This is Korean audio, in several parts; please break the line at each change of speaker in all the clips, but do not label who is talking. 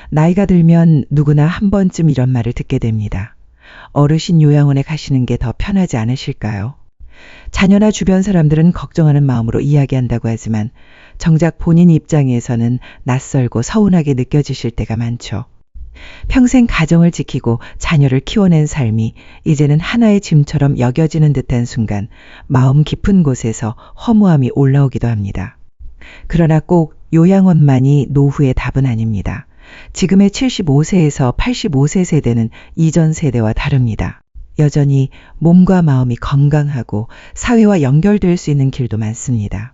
나이가 들면 누구나 한 번쯤 이런 말을 듣게 됩니다. 어르신 요양원에 가시는 게 더 편하지 않으실까요? 자녀나 주변 사람들은 걱정하는 마음으로 이야기한다고 하지만 정작 본인 입장에서는 낯설고 서운하게 느껴지실 때가 많죠. 평생 가정을 지키고 자녀를 키워낸 삶이 이제는 하나의 짐처럼 여겨지는 듯한 순간 마음 깊은 곳에서 허무함이 올라오기도 합니다. 그러나 꼭 요양원만이 노후의 답은 아닙니다. 지금의 75세에서 85세 세대는 이전 세대와 다릅니다. 여전히 몸과 마음이 건강하고 사회와 연결될 수 있는 길도 많습니다.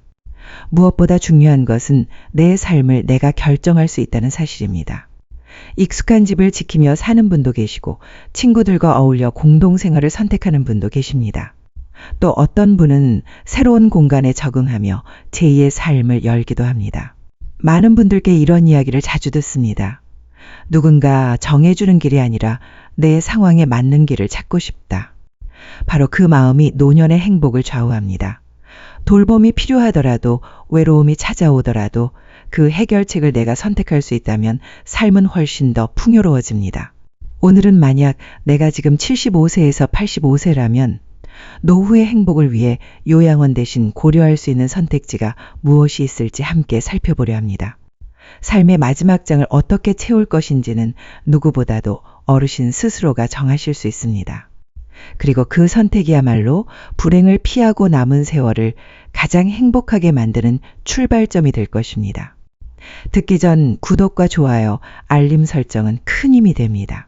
무엇보다 중요한 것은 내 삶을 내가 결정할 수 있다는 사실입니다. 익숙한 집을 지키며 사는 분도 계시고 친구들과 어울려 공동생활을 선택하는 분도 계십니다. 또 어떤 분은 새로운 공간에 적응하며 제2의 삶을 열기도 합니다. 많은 분들께 이런 이야기를 자주 듣습니다. 누군가 정해주는 길이 아니라 내 상황에 맞는 길을 찾고 싶다. 바로 그 마음이 노년의 행복을 좌우합니다. 돌봄이 필요하더라도 외로움이 찾아오더라도 그 해결책을 내가 선택할 수 있다면 삶은 훨씬 더 풍요로워집니다. 오늘은 만약 내가 지금 75세에서 85세라면 노후의 행복을 위해 요양원 대신 고려할 수 있는 선택지가 무엇이 있을지 함께 살펴보려 합니다. 삶의 마지막 장을 어떻게 채울 것인지는 누구보다도 어르신 스스로가 정하실 수 있습니다. 그리고 그 선택이야말로 불행을 피하고 남은 세월을 가장 행복하게 만드는 출발점이 될 것입니다. 듣기 전 구독과 좋아요, 알림 설정은 큰 힘이 됩니다.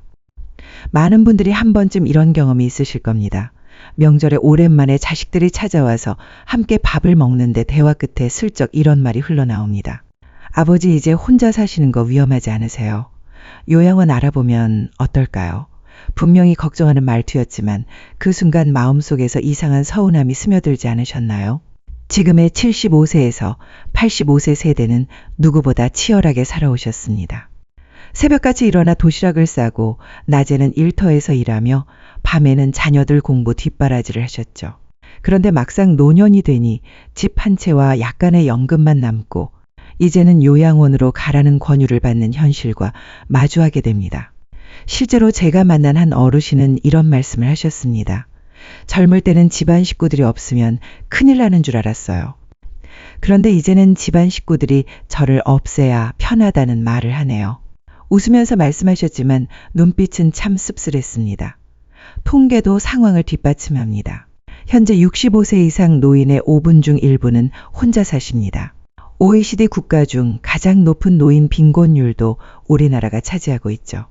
많은 분들이 한 번쯤 이런 경험이 있으실 겁니다. 명절에 오랜만에 자식들이 찾아와서 함께 밥을 먹는데 대화 끝에 슬쩍 이런 말이 흘러나옵니다. 아버지 이제 혼자 사시는 거 위험하지 않으세요? 요양원 알아보면 어떨까요? 분명히 걱정하는 말투였지만 그 순간 마음속에서 이상한 서운함이 스며들지 않으셨나요? 지금의 75세에서 85세 세대는 누구보다 치열하게 살아오셨습니다. 새벽같이 일어나 도시락을 싸고 낮에는 일터에서 일하며 밤에는 자녀들 공부 뒷바라지를 하셨죠. 그런데 막상 노년이 되니 집 한 채와 약간의 연금만 남고 이제는 요양원으로 가라는 권유를 받는 현실과 마주하게 됩니다. 실제로 제가 만난 한 어르신은 이런 말씀을 하셨습니다. 젊을 때는 집안 식구들이 없으면 큰일 나는 줄 알았어요. 그런데 이제는 집안 식구들이 저를 없애야 편하다는 말을 하네요. 웃으면서 말씀하셨지만 눈빛은 참 씁쓸했습니다. 통계도 상황을 뒷받침합니다. 현재 65세 이상 노인의 5분 중 1분은 혼자 사십니다. OECD 국가 중 가장 높은 노인 빈곤율도 우리나라가 차지하고 있죠.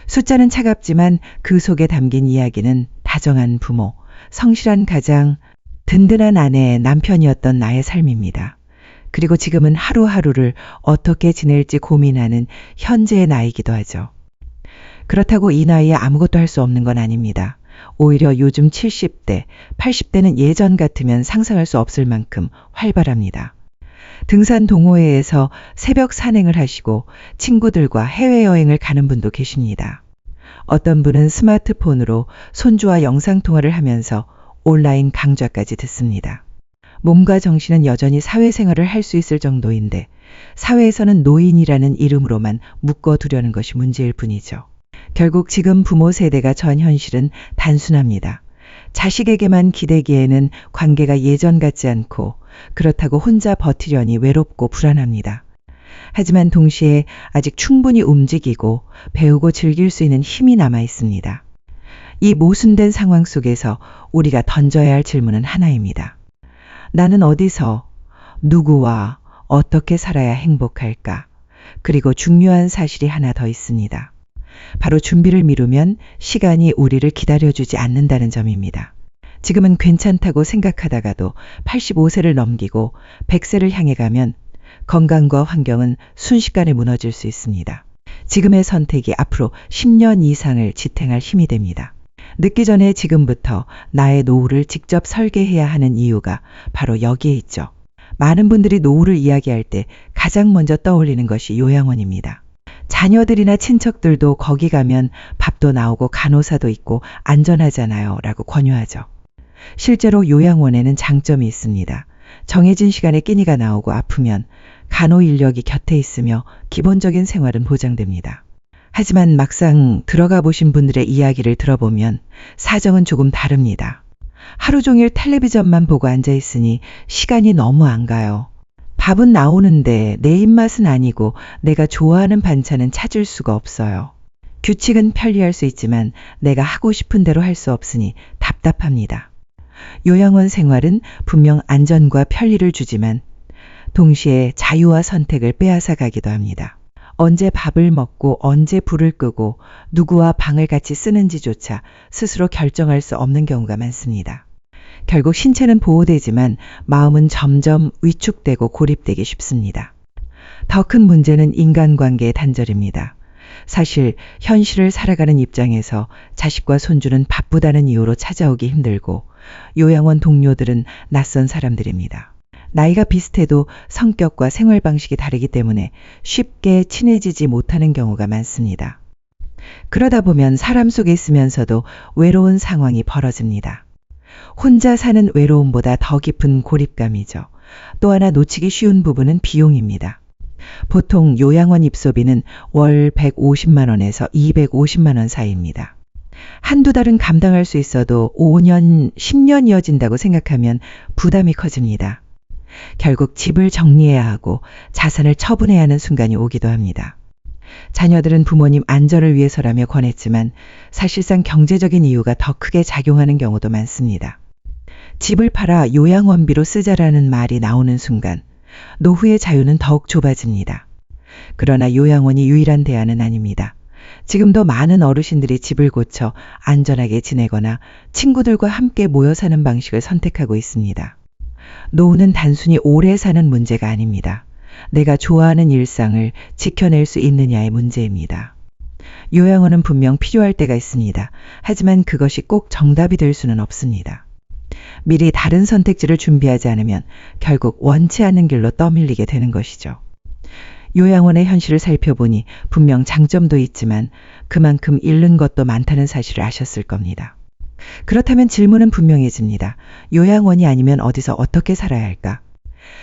숫자는 차갑지만 그 속에 담긴 이야기는 다정한 부모, 성실한 가장, 든든한 아내, 남편이었던 나의 삶입니다. 그리고 지금은 하루하루를 어떻게 지낼지 고민하는 현재의 나이기도 하죠. 그렇다고 이 나이에 아무것도 할 수 없는 건 아닙니다. 오히려 요즘 70대, 80대는 예전 같으면 상상할 수 없을 만큼 활발합니다. 등산 동호회에서 새벽 산행을 하시고 친구들과 해외여행을 가는 분도 계십니다. 어떤 분은 스마트폰으로 손주와 영상통화를 하면서 온라인 강좌까지 듣습니다. 몸과 정신은 여전히 사회생활을 할 수 있을 정도인데 사회에서는 노인이라는 이름으로만 묶어두려는 것이 문제일 뿐이죠. 결국 지금 부모 세대가 처한 현실은 단순합니다. 자식에게만 기대기에는 관계가 예전 같지 않고 그렇다고 혼자 버티려니 외롭고 불안합니다. 하지만 동시에 아직 충분히 움직이고 배우고 즐길 수 있는 힘이 남아 있습니다. 이 모순된 상황 속에서 우리가 던져야 할 질문은 하나입니다. 나는 어디서, 누구와 어떻게 살아야 행복할까? 그리고 중요한 사실이 하나 더 있습니다. 바로 준비를 미루면 시간이 우리를 기다려주지 않는다는 점입니다. 지금은 괜찮다고 생각하다가도 85세를 넘기고 100세를 향해 가면 건강과 환경은 순식간에 무너질 수 있습니다. 지금의 선택이 앞으로 10년 이상을 지탱할 힘이 됩니다. 늦기 전에 지금부터 나의 노후를 직접 설계해야 하는 이유가 바로 여기에 있죠. 많은 분들이 노후를 이야기할 때 가장 먼저 떠올리는 것이 요양원입니다. 자녀들이나 친척들도 거기 가면 밥도 나오고 간호사도 있고 안전하잖아요 라고 권유하죠. 실제로 요양원에는 장점이 있습니다. 정해진 시간에 끼니가 나오고 아프면 간호 인력이 곁에 있으며 기본적인 생활은 보장됩니다. 하지만 막상 들어가 보신 분들의 이야기를 들어보면 사정은 조금 다릅니다. 하루 종일 텔레비전만 보고 앉아 있으니 시간이 너무 안 가요. 밥은 나오는데 내 입맛은 아니고 내가 좋아하는 반찬은 찾을 수가 없어요. 규칙은 편리할 수 있지만 내가 하고 싶은 대로 할 수 없으니 답답합니다. 요양원 생활은 분명 안전과 편리를 주지만 동시에 자유와 선택을 빼앗아 가기도 합니다. 언제 밥을 먹고 언제 불을 끄고 누구와 방을 같이 쓰는지조차 스스로 결정할 수 없는 경우가 많습니다. 결국 신체는 보호되지만 마음은 점점 위축되고 고립되기 쉽습니다. 더 큰 문제는 인간관계의 단절입니다. 사실 현실을 살아가는 입장에서 자식과 손주는 바쁘다는 이유로 찾아오기 힘들고 요양원 동료들은 낯선 사람들입니다. 나이가 비슷해도 성격과 생활 방식이 다르기 때문에 쉽게 친해지지 못하는 경우가 많습니다. 그러다 보면 사람 속에 있으면서도 외로운 상황이 벌어집니다. 혼자 사는 외로움보다 더 깊은 고립감이죠. 또 하나 놓치기 쉬운 부분은 비용입니다. 보통 요양원 입소비는 월 150만 원에서 250만 원 사이입니다. 한두 달은 감당할 수 있어도 5년, 10년 이어진다고 생각하면 부담이 커집니다. 결국 집을 정리해야 하고 자산을 처분해야 하는 순간이 오기도 합니다. 자녀들은 부모님 안전을 위해서라며 권했지만 사실상 경제적인 이유가 더 크게 작용하는 경우도 많습니다. 집을 팔아 요양원비로 쓰자라는 말이 나오는 순간 노후의 자유는 더욱 좁아집니다. 그러나 요양원이 유일한 대안은 아닙니다. 지금도 많은 어르신들이 집을 고쳐 안전하게 지내거나 친구들과 함께 모여 사는 방식을 선택하고 있습니다. 노후는 단순히 오래 사는 문제가 아닙니다. 내가 좋아하는 일상을 지켜낼 수 있느냐의 문제입니다. 요양원은 분명 필요할 때가 있습니다. 하지만 그것이 꼭 정답이 될 수는 없습니다. 미리 다른 선택지를 준비하지 않으면 결국 원치 않는 길로 떠밀리게 되는 것이죠. 요양원의 현실을 살펴보니 분명 장점도 있지만 그만큼 잃는 것도 많다는 사실을 아셨을 겁니다. 그렇다면 질문은 분명해집니다. 요양원이 아니면 어디서 어떻게 살아야 할까?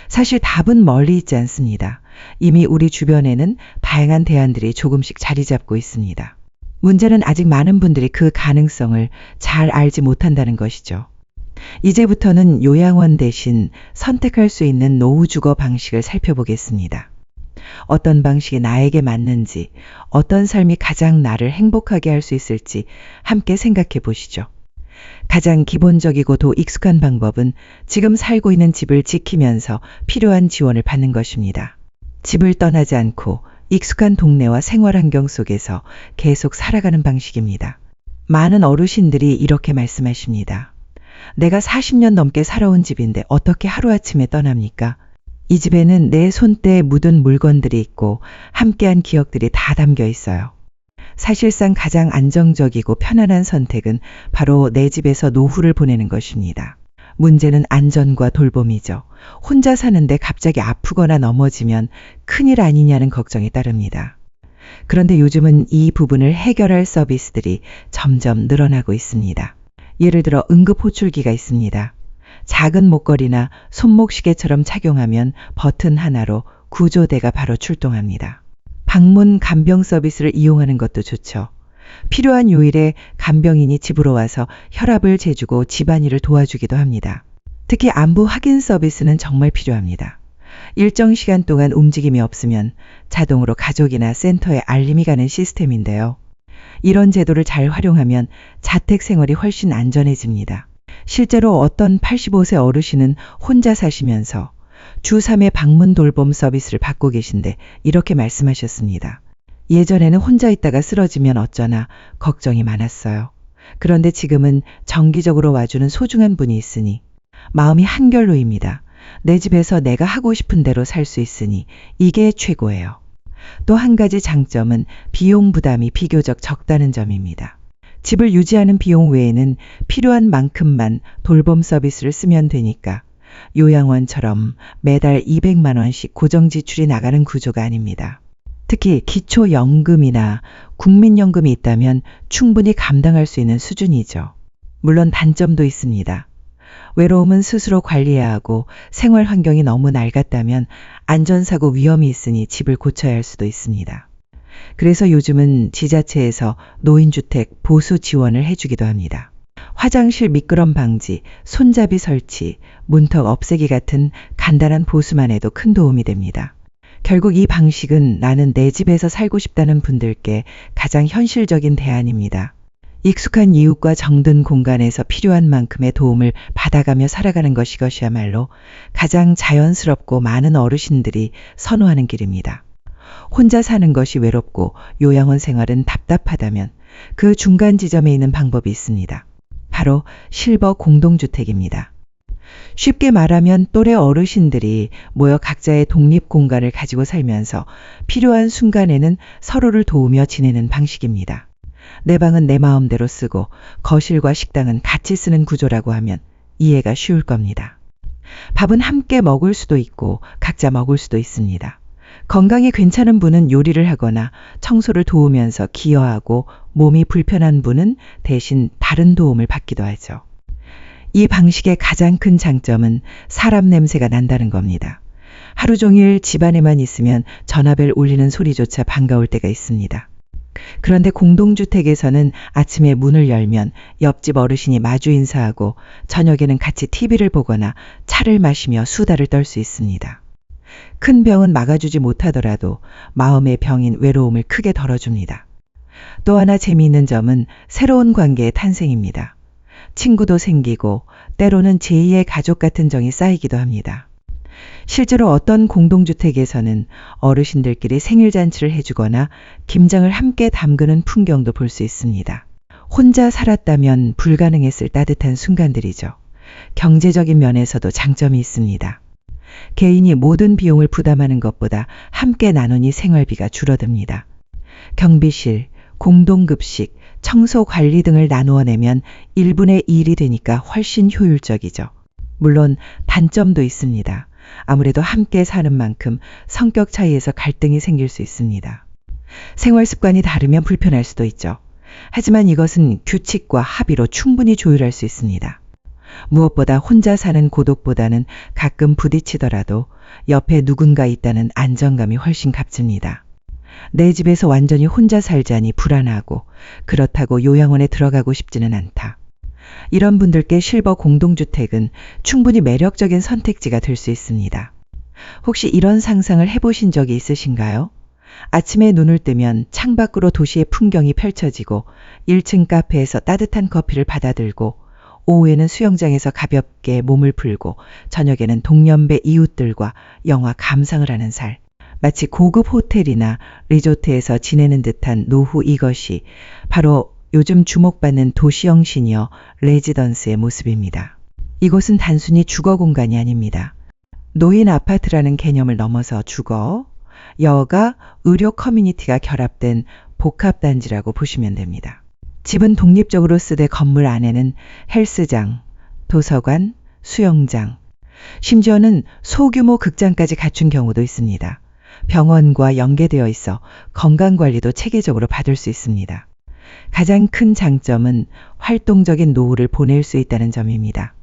사실 답은 멀리 있지 않습니다. 이미 우리 주변에는 다양한 대안들이 조금씩 자리 잡고 있습니다. 문제는 아직 많은 분들이 그 가능성을 잘 알지 못한다는 것이죠. 이제부터는 요양원 대신 선택할 수 있는 노후주거 방식을 살펴보겠습니다. 어떤 방식이 나에게 맞는지, 어떤 삶이 가장 나를 행복하게 할 수 있을지 함께 생각해 보시죠. 가장 기본적이고 도 익숙한 방법은 지금 살고 있는 집을 지키면서 필요한 지원을 받는 것입니다. 집을 떠나지 않고 익숙한 동네와 생활 환경 속에서 계속 살아가는 방식입니다. 많은 어르신들이 이렇게 말씀하십니다. 내가 40년 넘게 살아온 집인데 어떻게 하루아침에 떠납니까? 이 집에는 내 손때에 묻은 물건들이 있고 함께한 기억들이 다 담겨 있어요. 사실상 가장 안정적이고 편안한 선택은 바로 내 집에서 노후를 보내는 것입니다. 문제는 안전과 돌봄이죠. 혼자 사는데 갑자기 아프거나 넘어지면 큰일 아니냐는 걱정이 따릅니다. 그런데 요즘은 이 부분을 해결할 서비스들이 점점 늘어나고 있습니다. 예를 들어 응급호출기가 있습니다. 작은 목걸이나 손목시계처럼 착용하면 버튼 하나로 구조대가 바로 출동합니다. 방문 간병 서비스를 이용하는 것도 좋죠. 필요한 요일에 간병인이 집으로 와서 혈압을 재주고 집안일을 도와주기도 합니다. 특히 안부 확인 서비스는 정말 필요합니다. 일정 시간 동안 움직임이 없으면 자동으로 가족이나 센터에 알림이 가는 시스템인데요. 이런 제도를 잘 활용하면 자택 생활이 훨씬 안전해집니다. 실제로 어떤 85세 어르신은 혼자 사시면서 주 3회 방문 돌봄 서비스를 받고 계신데 이렇게 말씀하셨습니다. 예전에는 혼자 있다가 쓰러지면 어쩌나 걱정이 많았어요. 그런데 지금은 정기적으로 와주는 소중한 분이 있으니 마음이 한결로입니다. 내 집에서 내가 하고 싶은 대로 살 수 있으니 이게 최고예요. 또 한 가지 장점은 비용 부담이 비교적 적다는 점입니다. 집을 유지하는 비용 외에는 필요한 만큼만 돌봄 서비스를 쓰면 되니까 요양원처럼 매달 200만 원씩 고정 지출이 나가는 구조가 아닙니다. 특히 기초연금이나 국민연금이 있다면 충분히 감당할 수 있는 수준이죠. 물론 단점도 있습니다. 외로움은 스스로 관리해야 하고 생활 환경이 너무 낡았다면 안전사고 위험이 있으니 집을 고쳐야 할 수도 있습니다. 그래서 요즘은 지자체에서 노인주택 보수 지원을 해주기도 합니다. 화장실 미끄럼 방지, 손잡이 설치, 문턱 없애기 같은 간단한 보수만 해도 큰 도움이 됩니다. 결국 이 방식은 나는 내 집에서 살고 싶다는 분들께 가장 현실적인 대안입니다. 익숙한 이웃과 정든 공간에서 필요한 만큼의 도움을 받아가며 살아가는 것이 것이야말로 가장 자연스럽고 많은 어르신들이 선호하는 길입니다. 혼자 사는 것이 외롭고 요양원 생활은 답답하다면 그 중간 지점에 있는 방법이 있습니다. 바로 실버 공동주택입니다. 쉽게 말하면 또래 어르신들이 모여 각자의 독립 공간을 가지고 살면서 필요한 순간에는 서로를 도우며 지내는 방식입니다. 내 방은 내 마음대로 쓰고 거실과 식당은 같이 쓰는 구조라고 하면 이해가 쉬울 겁니다. 밥은 함께 먹을 수도 있고 각자 먹을 수도 있습니다. 건강이 괜찮은 분은 요리를 하거나 청소를 도우면서 기여하고 몸이 불편한 분은 대신 다른 도움을 받기도 하죠. 이 방식의 가장 큰 장점은 사람 냄새가 난다는 겁니다. 하루 종일 집안에만 있으면 전화벨 울리는 소리조차 반가울 때가 있습니다. 그런데 공동주택에서는 아침에 문을 열면 옆집 어르신이 마주 인사하고 저녁에는 같이 TV를 보거나 차를 마시며 수다를 떨 수 있습니다. 큰 병은 막아주지 못하더라도 마음의 병인 외로움을 크게 덜어줍니다. 또 하나 재미있는 점은 새로운 관계의 탄생입니다. 친구도 생기고 때로는 제2의 가족 같은 정이 쌓이기도 합니다. 실제로 어떤 공동주택에서는 어르신들끼리 생일잔치를 해주거나 김장을 함께 담그는 풍경도 볼 수 있습니다. 혼자 살았다면 불가능했을 따뜻한 순간들이죠. 경제적인 면에서도 장점이 있습니다. 개인이 모든 비용을 부담하는 것보다 함께 나누니 생활비가 줄어듭니다. 경비실, 공동급식, 청소 관리 등을 나누어 내면 1분의 1이 되니까 훨씬 효율적이죠. 물론 단점도 있습니다. 아무래도 함께 사는 만큼 성격 차이에서 갈등이 생길 수 있습니다. 생활 습관이 다르면 불편할 수도 있죠. 하지만 이것은 규칙과 합의로 충분히 조율할 수 있습니다. 무엇보다 혼자 사는 고독보다는 가끔 부딪히더라도 옆에 누군가 있다는 안정감이 훨씬 값집니다. 내 집에서 완전히 혼자 살자니 불안하고 그렇다고 요양원에 들어가고 싶지는 않다. 이런 분들께 실버 공동주택은 충분히 매력적인 선택지가 될 수 있습니다. 혹시 이런 상상을 해보신 적이 있으신가요? 아침에 눈을 뜨면 창밖으로 도시의 풍경이 펼쳐지고 1층 카페에서 따뜻한 커피를 받아들고 오후에는 수영장에서 가볍게 몸을 풀고 저녁에는 동년배 이웃들과 영화 감상을 하는 살. 마치 고급 호텔이나 리조트에서 지내는 듯한 노후, 이것이 바로 요즘 주목받는 도시형 시니어 레지던스의 모습입니다. 이곳은 단순히 주거 공간이 아닙니다. 노인 아파트라는 개념을 넘어서 주거, 여가, 의료 커뮤니티가 결합된 복합단지라고 보시면 됩니다. 집은 독립적으로 쓰되 건물 안에는 헬스장, 도서관, 수영장, 심지어는 소규모 극장까지 갖춘 경우도 있습니다. 병원과 연계되어 있어 건강관리도 체계적으로 받을 수 있습니다. 가장 큰 장점은 활동적인 노후를 보낼 수 있다는 점입니다.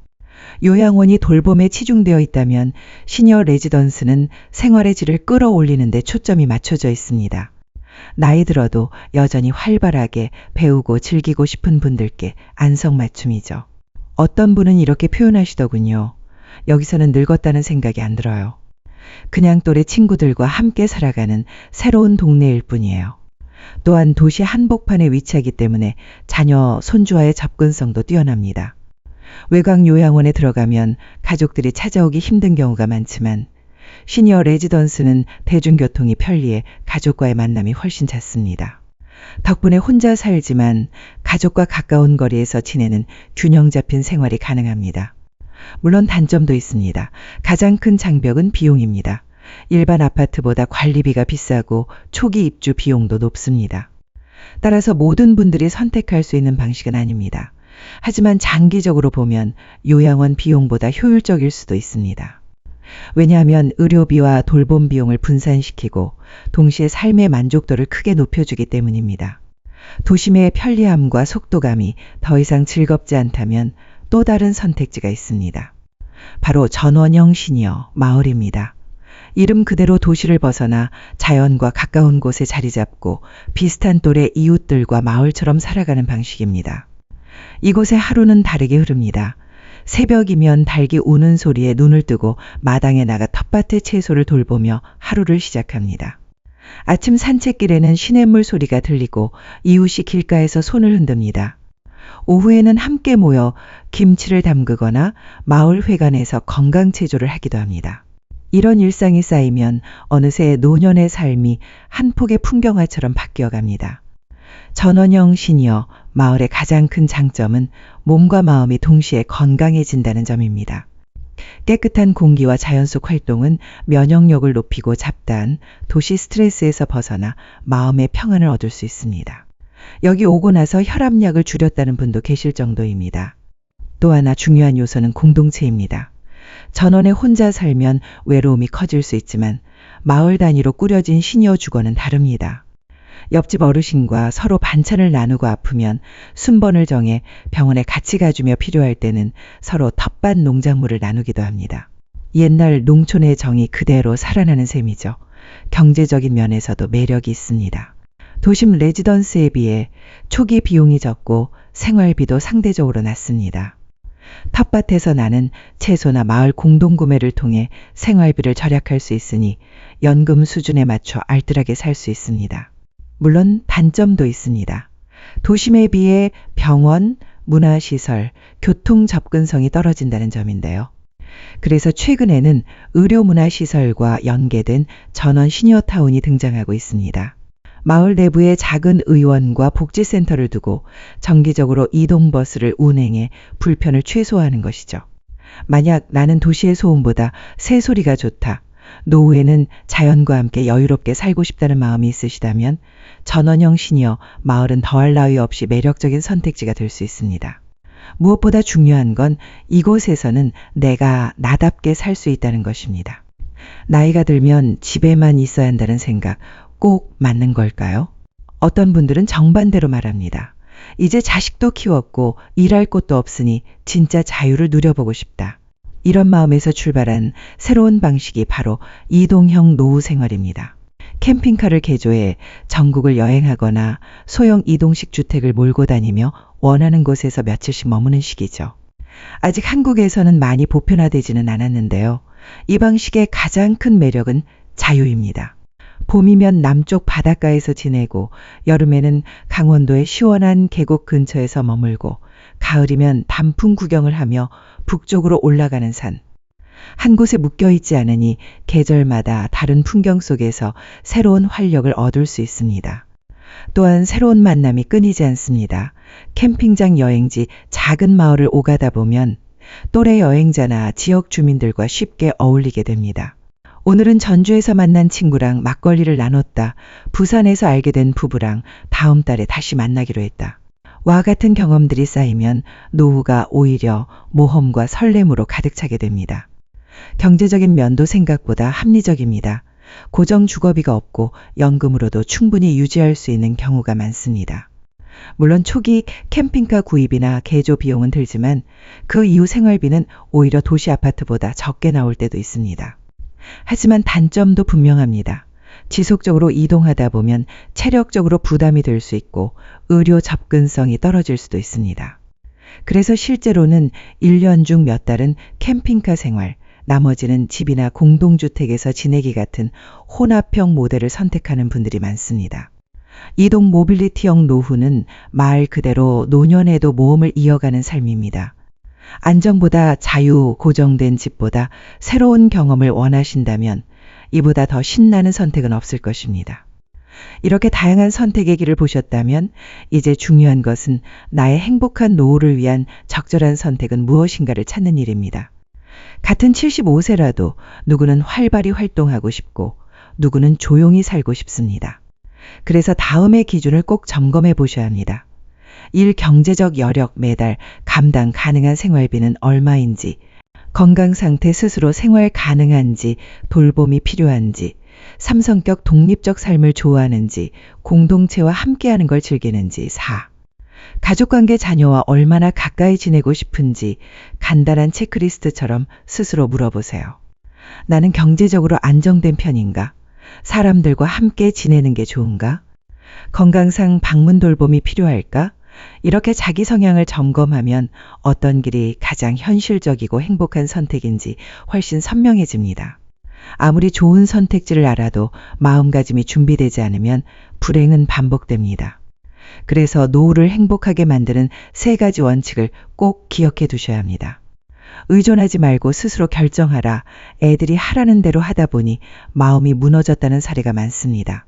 요양원이 돌봄에 치중되어 있다면 시니어 레지던스는 생활의 질을 끌어올리는 데 초점이 맞춰져 있습니다. 나이 들어도 여전히 활발하게 배우고 즐기고 싶은 분들께 안성맞춤이죠. 어떤 분은 이렇게 표현하시더군요. 여기서는 늙었다는 생각이 안 들어요. 그냥 또래 친구들과 함께 살아가는 새로운 동네일 뿐이에요. 또한 도시 한복판에 위치하기 때문에 자녀, 손주와의 접근성도 뛰어납니다. 외곽 요양원에 들어가면 가족들이 찾아오기 힘든 경우가 많지만 시니어 레지던스는 대중교통이 편리해 가족과의 만남이 훨씬 잦습니다. 덕분에 혼자 살지만 가족과 가까운 거리에서 지내는 균형 잡힌 생활이 가능합니다. 물론 단점도 있습니다. 가장 큰 장벽은 비용입니다. 일반 아파트보다 관리비가 비싸고 초기 입주 비용도 높습니다. 따라서 모든 분들이 선택할 수 있는 방식은 아닙니다. 하지만 장기적으로 보면 요양원 비용보다 효율적일 수도 있습니다. 왜냐하면 의료비와 돌봄 비용을 분산시키고 동시에 삶의 만족도를 크게 높여주기 때문입니다. 도심의 편리함과 속도감이 더 이상 즐겁지 않다면 또 다른 선택지가 있습니다. 바로 전원형 시니어 마을입니다. 이름 그대로 도시를 벗어나 자연과 가까운 곳에 자리 잡고 비슷한 또래 이웃들과 마을처럼 살아가는 방식입니다. 이곳의 하루는 다르게 흐릅니다. 새벽이면 닭이 우는 소리에 눈을 뜨고 마당에 나가 텃밭의 채소를 돌보며 하루를 시작합니다. 아침 산책길에는 시냇물 소리가 들리고 이웃이 길가에서 손을 흔듭니다. 오후에는 함께 모여 김치를 담그거나 마을 회관에서 건강체조를 하기도 합니다. 이런 일상이 쌓이면 어느새 노년의 삶이 한 폭의 풍경화처럼 바뀌어갑니다. 전원형 시니어 마을의 가장 큰 장점은 몸과 마음이 동시에 건강해진다는 점입니다. 깨끗한 공기와 자연 속 활동은 면역력을 높이고 잡다한 도시 스트레스에서 벗어나 마음의 평안을 얻을 수 있습니다. 여기 오고 나서 혈압약을 줄였다는 분도 계실 정도입니다. 또 하나 중요한 요소는 공동체입니다. 전원에 혼자 살면 외로움이 커질 수 있지만 마을 단위로 꾸려진 시니어 주거는 다릅니다. 옆집 어르신과 서로 반찬을 나누고 아프면 순번을 정해 병원에 같이 가주며 필요할 때는 서로 텃밭 농작물을 나누기도 합니다. 옛날 농촌의 정이 그대로 살아나는 셈이죠. 경제적인 면에서도 매력이 있습니다. 도심 레지던스에 비해 초기 비용이 적고 생활비도 상대적으로 낮습니다. 텃밭에서 나는 채소나 마을 공동구매를 통해 생활비를 절약할 수 있으니 연금 수준에 맞춰 알뜰하게 살 수 있습니다. 물론 단점도 있습니다. 도심에 비해 병원, 문화시설, 교통 접근성이 떨어진다는 점인데요. 그래서 최근에는 의료문화시설과 연계된 전원 시니어타운이 등장하고 있습니다. 마을 내부에 작은 의원과 복지센터를 두고 정기적으로 이동버스를 운행해 불편을 최소화하는 것이죠. 만약 나는 도시의 소음보다 새소리가 좋다, 노후에는 자연과 함께 여유롭게 살고 싶다는 마음이 있으시다면 전원형 시니어 마을은 더할 나위 없이 매력적인 선택지가 될 수 있습니다. 무엇보다 중요한 건 이곳에서는 내가 나답게 살 수 있다는 것입니다. 나이가 들면 집에만 있어야 한다는 생각 꼭 맞는 걸까요? 어떤 분들은 정반대로 말합니다. 이제 자식도 키웠고 일할 곳도 없으니 진짜 자유를 누려보고 싶다. 이런 마음에서 출발한 새로운 방식이 바로 이동형 노후 생활입니다. 캠핑카를 개조해 전국을 여행하거나 소형 이동식 주택을 몰고 다니며 원하는 곳에서 며칠씩 머무는 식이죠. 아직 한국에서는 많이 보편화되지는 않았는데요. 이 방식의 가장 큰 매력은 자유입니다. 봄이면 남쪽 바닷가에서 지내고 여름에는 강원도의 시원한 계곡 근처에서 머물고 가을이면 단풍 구경을 하며 북쪽으로 올라가는 산. 한 곳에 묶여 있지 않으니 계절마다 다른 풍경 속에서 새로운 활력을 얻을 수 있습니다. 또한 새로운 만남이 끊이지 않습니다. 캠핑장 여행지 작은 마을을 오가다 보면 또래 여행자나 지역 주민들과 쉽게 어울리게 됩니다. 오늘은 전주에서 만난 친구랑 막걸리를 나눴다. 부산에서 알게 된 부부랑 다음 달에 다시 만나기로 했다. 와 같은 경험들이 쌓이면 노후가 오히려 모험과 설렘으로 가득 차게 됩니다. 경제적인 면도 생각보다 합리적입니다. 고정 주거비가 없고 연금으로도 충분히 유지할 수 있는 경우가 많습니다. 물론 초기 캠핑카 구입이나 개조 비용은 들지만 그 이후 생활비는 오히려 도시 아파트보다 적게 나올 때도 있습니다. 하지만 단점도 분명합니다. 지속적으로 이동하다 보면 체력적으로 부담이 될 수 있고 의료 접근성이 떨어질 수도 있습니다. 그래서 실제로는 1년 중 몇 달은 캠핑카 생활, 나머지는 집이나 공동주택에서 지내기 같은 혼합형 모델을 선택하는 분들이 많습니다. 이동 모빌리티형 노후는 말 그대로 노년에도 모험을 이어가는 삶입니다. 안정보다 자유, 고정된 집보다 새로운 경험을 원하신다면 이보다 더 신나는 선택은 없을 것입니다. 이렇게 다양한 선택의 길을 보셨다면 이제 중요한 것은 나의 행복한 노후를 위한 적절한 선택은 무엇인가를 찾는 일입니다. 같은 75세라도 누구는 활발히 활동하고 싶고 누구는 조용히 살고 싶습니다. 그래서 다음의 기준을 꼭 점검해 보셔야 합니다. 일 경제적 여력 매달 감당 가능한 생활비는 얼마인지, 건강 상태 스스로 생활 가능한지, 돌봄이 필요한지, 삼성격 독립적 삶을 좋아하는지, 공동체와 함께하는 걸 즐기는지 4. 가족관계 자녀와 얼마나 가까이 지내고 싶은지 간단한 체크리스트처럼 스스로 물어보세요. 나는 경제적으로 안정된 편인가? 사람들과 함께 지내는 게 좋은가? 건강상 방문 돌봄이 필요할까? 이렇게 자기 성향을 점검하면 어떤 길이 가장 현실적이고 행복한 선택인지 훨씬 선명해집니다. 아무리 좋은 선택지를 알아도 마음가짐이 준비되지 않으면 불행은 반복됩니다. 그래서 노후를 행복하게 만드는 3가지 원칙을 꼭 기억해 두셔야 합니다. 의존하지 말고 스스로 결정하라. 애들이 하라는 대로 하다 보니 마음이 무너졌다는 사례가 많습니다.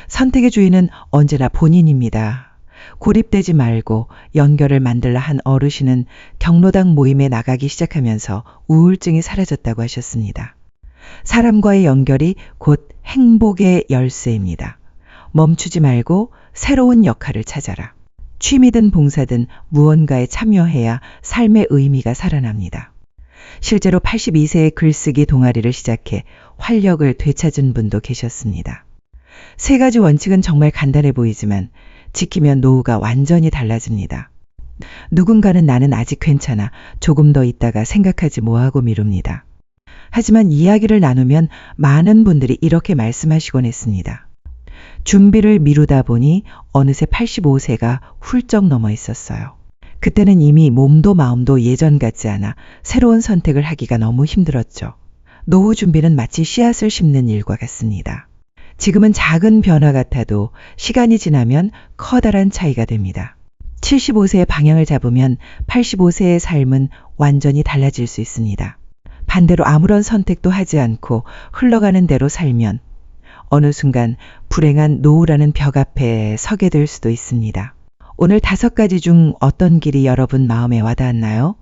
선택의 주인은 언제나 본인입니다. 고립되지 말고 연결을 만들라 한 어르신은 경로당 모임에 나가기 시작하면서 우울증이 사라졌다고 하셨습니다. 사람과의 연결이 곧 행복의 열쇠입니다. 멈추지 말고 새로운 역할을 찾아라. 취미든 봉사든 무언가에 참여해야 삶의 의미가 살아납니다. 실제로 82세에 글쓰기 동아리를 시작해 활력을 되찾은 분도 계셨습니다. 3가지 원칙은 정말 간단해 보이지만 지키면 노후가 완전히 달라집니다. 누군가는 나는 아직 괜찮아. 조금 더 있다가 생각하지 뭐하고 미룹니다. 하지만 이야기를 나누면 많은 분들이 이렇게 말씀하시곤 했습니다. 준비를 미루다 보니 어느새 85세가 훌쩍 넘어 있었어요. 그때는 이미 몸도 마음도 예전 같지 않아 새로운 선택을 하기가 너무 힘들었죠. 노후 준비는 마치 씨앗을 심는 일과 같습니다. 지금은 작은 변화 같아도 시간이 지나면 커다란 차이가 됩니다. 75세의 방향을 잡으면 85세의 삶은 완전히 달라질 수 있습니다. 반대로 아무런 선택도 하지 않고 흘러가는 대로 살면 어느 순간 불행한 노후라는 벽 앞에 서게 될 수도 있습니다. 오늘 5가지 중 어떤 길이 여러분 마음에 와닿았나요?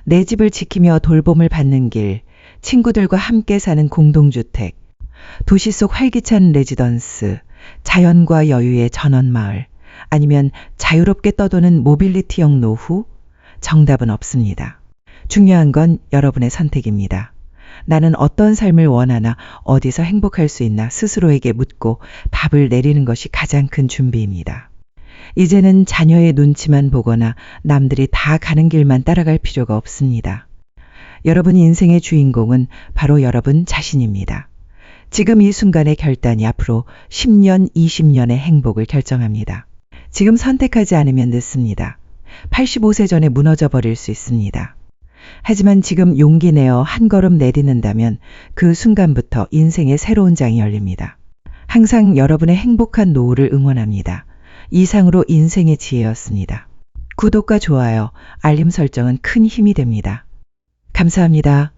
내 집을 지키며 돌봄을 받는 길, 친구들과 함께 사는 공동주택, 도시 속 활기찬 레지던스, 자연과 여유의 전원마을, 아니면 자유롭게 떠도는 모빌리티형 노후? 정답은 없습니다. 중요한 건 여러분의 선택입니다. 나는 어떤 삶을 원하나, 어디서 행복할 수 있나 스스로에게 묻고 답을 내리는 것이 가장 큰 준비입니다. 이제는 자녀의 눈치만 보거나 남들이 다 가는 길만 따라갈 필요가 없습니다. 여러분 인생의 주인공은 바로 여러분 자신입니다. 지금 이 순간의 결단이 앞으로 10년, 20년의 행복을 결정합니다. 지금 선택하지 않으면 늦습니다. 85세 전에 무너져 버릴 수 있습니다. 하지만 지금 용기 내어 한 걸음 내딛는다면 그 순간부터 인생의 새로운 장이 열립니다. 항상 여러분의 행복한 노후를 응원합니다. 이상으로 인생의 지혜였습니다. 구독과 좋아요, 알림 설정은 큰 힘이 됩니다. 감사합니다.